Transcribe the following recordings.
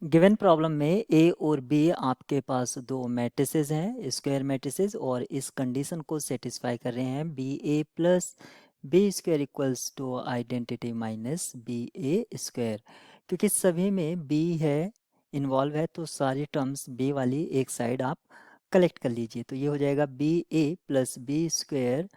Given problem में ए और B आपके पास दो मैट्रिसेस हैं, स्क्वायर मैट्रिसेस, और इस कंडीशन को सेटिस्फाई कर रहे हैं B A plus B square equals to identity minus B A square. क्योंकि सभी में बी है इन्वॉल्व है तो सारी टर्म्स बी वाली एक साइड आप कलेक्ट कर लीजिए। तो ये हो जाएगा B A plus B square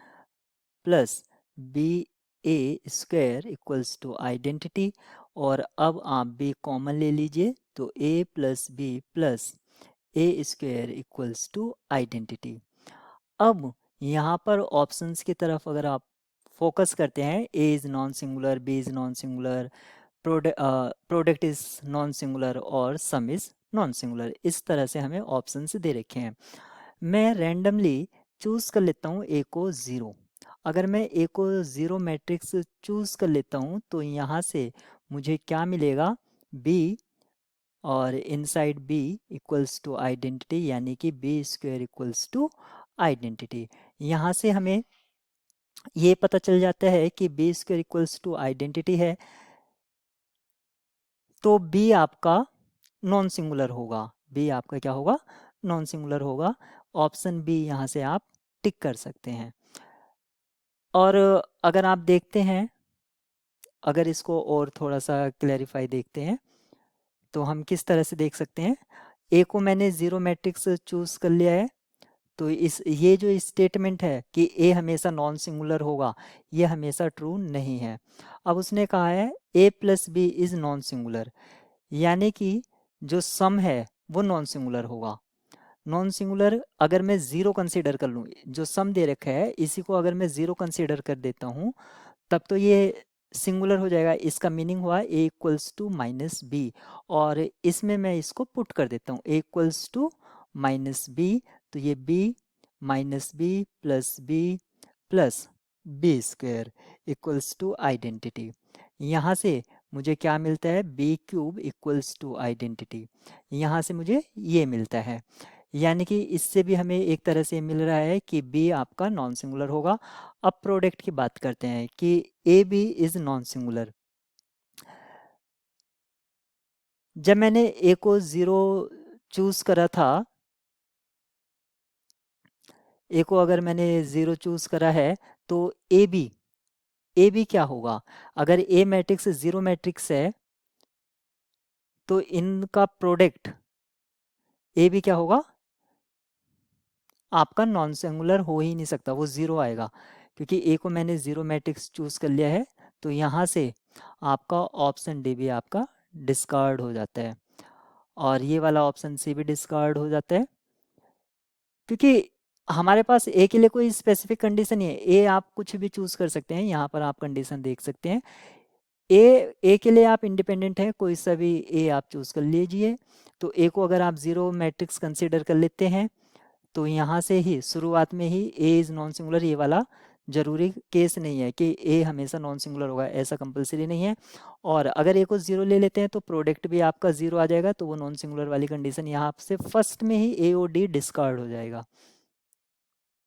plus B A square equals to identity, और अब आप बी कॉमन ले लीजिए तो a plus B plus A square equals to identity. अब यहाँ पर ऑप्शंस की तरफ अगर आप फोकस करते हैं, a is non singular, b is non singular, product is non singular और सम इज़ नॉन सिंगुलर, इस तरह से हमें ऑप्शंस दे रखे हैं। मैं रैंडमली चूज़ कर लेता हूँ a को 0। अगर मैं a को 0 मैट्रिक्स चूज़ कर लेता हूँ तो यहाँ से मुझे क्या मिलेगा, b और inside b equals to identity, यानी कि b square equals to identity. यहाँ से हमें ये पता चल जाता है कि b square equals to identity है तो b आपका नॉन सिंगुलर होगा। b आपका क्या होगा, नॉन सिंगुलर होगा। ऑप्शन बी यहाँ से आप टिक कर सकते हैं। और अगर आप देखते हैं, अगर इसको और थोड़ा सा क्लैरिफाई देखते हैं तो हम किस तरह से देख सकते हैं। ए को मैंने 0 मैट्रिक्स चूज कर लिया है तो इस ये जो स्टेटमेंट है कि ए हमेशा नॉन सिंगुलर होगा, ये हमेशा ट्रू नहीं है। अब उसने कहा है A plus B is non singular, यानी कि जो सम है वो नॉन सिंगुलर होगा। नॉन सिंगुलर अगर मैं ज़ीरो कंसीडर कर लूँ, जो सम दे रखा है इसी को अगर मैं ज़ीरो कंसीडर कर देता हूँ तब तो ये सिंगुलर हो जाएगा। इसका मीनिंग हुआ A equals to minus B, और इसमें मैं इसको पुट कर देता हूँ A equals to minus B, तो ये B minus B plus B square equals to identity. यहाँ से मुझे क्या मिलता है, B cube equals to identity, यहाँ से मुझे ये मिलता है। यानी कि इससे भी हमें एक तरह से मिल रहा है कि बी आपका नॉन सिंगुलर होगा। अब प्रोडक्ट की बात करते हैं कि A B is non singular. जब मैंने ए को 0 चूज करा था, ए को अगर मैंने 0 चूज करा है तो ए बी क्या होगा, अगर ए मैट्रिक्स 0 मैट्रिक्स है तो इनका प्रोडक्ट ए बी क्या होगा, आपका नॉन सिंगुलर हो ही नहीं सकता, वो 0 आएगा। क्योंकि ए को मैंने 0 मैट्रिक्स चूज कर लिया है तो यहाँ से आपका ऑप्शन डी भी आपका डिस्कार्ड हो जाता है, और ये वाला ऑप्शन सी भी डिस्कार्ड हो जाता है। क्योंकि हमारे पास ए के लिए कोई स्पेसिफिक कंडीशन नहीं है, ए आप कुछ भी चूज कर सकते हैं। यहाँ पर आप कंडीशन देख सकते हैं, ए के लिए आप इंडिपेंडेंट है, कोई सा भी ए आप चूज कर लीजिए। तो ए को अगर आप 0 मैट्रिक्स कंसिडर कर लेते हैं तो यहाँ से ही शुरुआत में ही ए इज़ नॉन सिंगुलर, ये वाला जरूरी केस नहीं है कि ए हमेशा नॉन सिंगुलर होगा, ऐसा कंपलसरी नहीं है। और अगर ए को 0 ले लेते हैं तो प्रोडक्ट भी आपका 0 आ जाएगा, तो वो नॉन सिंगुलर वाली कंडीशन यहाँ से फर्स्ट में ही ए और डी डिस्कार्ड हो जाएगा।